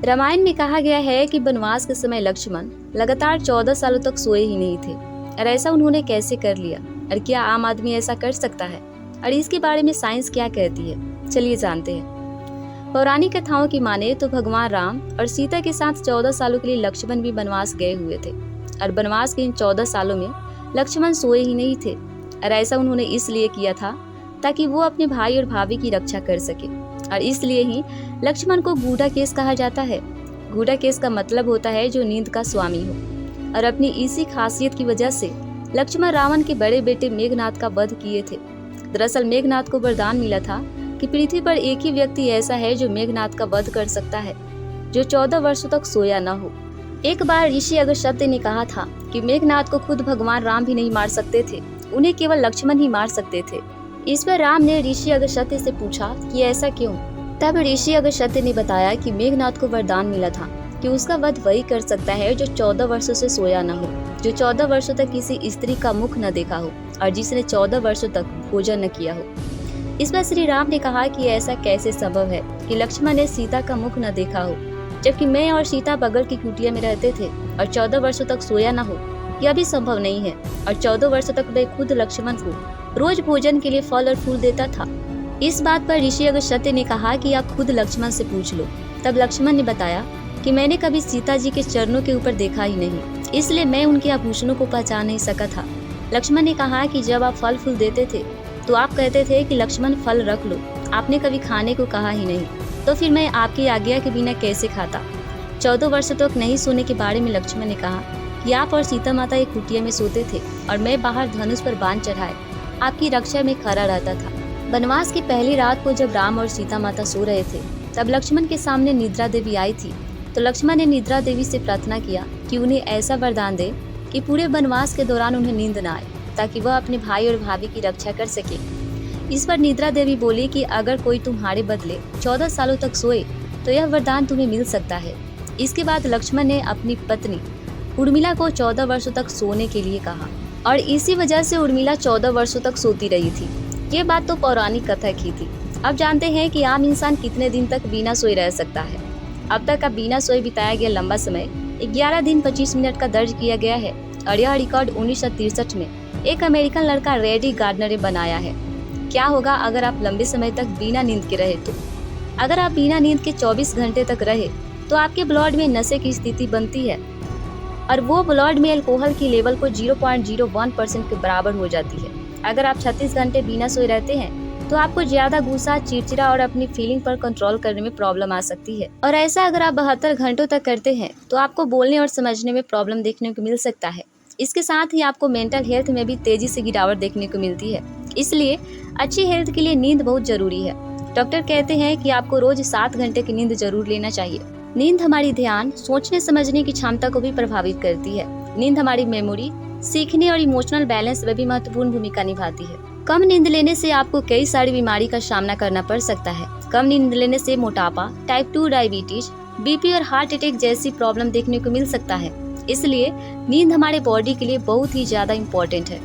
रामायण में कहा गया है कि वनवास के समय लक्ष्मण लगातार 14 सालों तक सोए ही नहीं थे। और ऐसा उन्होंने कैसे कर लिया, और क्या आम आदमी ऐसा कर सकता है, और इसके बारे में साइंस क्या कहती है, चलिए जानते हैं। पौराणिक कथाओं की माने तो भगवान राम और सीता के साथ 14 सालों के लिए लक्ष्मण भी वनवास गए हुए थे। और वनवास के इन 14 सालों में लक्ष्मण सोए ही नहीं थे। और ऐसा उन्होंने इसलिए किया था ताकि वो अपने भाई और भाभी की रक्षा कर सके। और इसलिए ही लक्ष्मण को गूढ़ाकेश कहा जाता है। गूढ़ाकेश का मतलब होता है जो नींद का स्वामी हो। और अपनी इसी खासियत की वजह से लक्ष्मण रावण के बड़े बेटे मेघनाद का वध किए थे। दरअसल मेघनाद को वरदान मिला था कि पृथ्वी पर एक ही व्यक्ति ऐसा है जो मेघनाद का वध कर सकता है, जो 14 वर्षों तक सोया न हो। एक बार ऋषि अगस्त्य ने कहा था कि मेघनाद को खुद भगवान राम भी नहीं मार सकते थे, उन्हें केवल लक्ष्मण ही मार सकते थे। इस पर राम ने ऋषि अगस्त्य से पूछा कि ऐसा क्यों। तब ऋषि अगस्त्य ने बताया कि मेघनाद को वरदान मिला था कि उसका वध वही कर सकता है जो 14 वर्षों से सोया न हो, जो 14 वर्षों तक किसी स्त्री का मुख न देखा हो, और जिसने 14 वर्षों तक भोजन न किया हो। इस पर श्री राम ने कहा कि ऐसा कैसे संभव है कि लक्ष्मण ने सीता का मुख न देखा हो, जबकि मैं और सीता बगल की कुटिया में रहते थे, और 14 वर्षों तक सोया न हो, यह भी संभव नहीं है। और 14 वर्षों तक मैं खुद लक्ष्मण को रोज भोजन के लिए फल और फूल देता था। इस बात पर ऋषि अगस्त्य ने कहा कि आप खुद लक्ष्मण से पूछ लो। तब लक्ष्मण ने बताया कि मैंने कभी सीता जी के चरणों के ऊपर देखा ही नहीं, इसलिए मैं उनके आभूषणों को पहचान नहीं सका था। लक्ष्मण ने कहा कि जब आप फल फूल देते थे तो आप कहते थे कि लक्ष्मण फल रख लो, आपने कभी खाने को कहा ही नहीं, तो फिर मैं आपकी आज्ञा के बिना कैसे खाता। 14 वर्षों तक नहीं सोने के बारे में लक्ष्मण ने कहा कि आप और सीता माता एक कुटिया में सोते थे और मैं बाहर धनुष पर बाण चढ़ाए आपकी रक्षा में खड़ा रहता था। वनवास की पहली रात को जब राम और सीता माता सो रहे थे, तब लक्ष्मण के सामने निद्रा देवी आई थी। तो लक्ष्मण ने निद्रा देवी से प्रार्थना किया कि उन्हें ऐसा वरदान दे कि पूरे वनवास के दौरान उन्हें नींद न आए, ताकि वह अपने भाई और भाभी की रक्षा कर सके। इस पर निद्रा देवी बोली कि अगर कोई तुम्हारे बदले 14 सालों तक सोए तो यह वरदान तुम्हें मिल सकता है। इसके बाद लक्ष्मण ने अपनी पत्नी उर्मिला को 14 वर्षों तक सोने के लिए कहा, और इसी वजह से उर्मिला 14 वर्षों तक सोती रही थी। ये बात तो पौराणिक कथा की थी। अब जानते हैं कि आम इंसान कितने दिन तक बिना सोए रह सकता है। अब तक का बिना सोए बिताया गया लंबा समय 11 दिन 25 मिनट का दर्ज किया गया है, और यह रिकॉर्ड 1963 में एक अमेरिकन लड़का रेडी गार्डनर ने बनाया है। क्या होगा अगर आप लंबे समय तक बिना नींद के रहे तो? अगर आप बिना नींद के 24 घंटे तक रहे तो आपके ब्लड में नशे की स्थिति बनती है, और वो ब्लड में अल्कोहल की लेवल को 0.01% के बराबर हो जाती है। अगर आप 36 घंटे बिना सोए रहते हैं तो आपको ज्यादा गुस्सा, चिड़चिड़ा और अपनी फीलिंग पर कंट्रोल करने में प्रॉब्लम आ सकती है। और ऐसा अगर आप 72 घंटों तक करते हैं तो आपको बोलने और समझने में प्रॉब्लम देखने को मिल सकता है। इसके साथ ही आपको मेंटल हेल्थ में भी तेजी से गिरावट देखने को मिलती है। इसलिए अच्छी हेल्थ के लिए नींद बहुत जरूरी है। डॉक्टर कहते हैं कि आपको रोज 7 घंटे की नींद जरूर लेना चाहिए। नींद हमारी ध्यान, सोचने समझने की क्षमता को भी प्रभावित करती है। नींद हमारी मेमोरी, सीखने और इमोशनल बैलेंस में भी महत्वपूर्ण भूमिका निभाती है। कम नींद लेने से आपको कई सारी बीमारी का सामना करना पड़ सकता है। कम नींद लेने से मोटापा, टाइप 2 डायबिटीज, बीपी और हार्ट अटैक जैसी प्रॉब्लम देखने को मिल सकता है। इसलिए नींद हमारे बॉडी के लिए बहुत ही ज्यादा इम्पोर्टेंट है।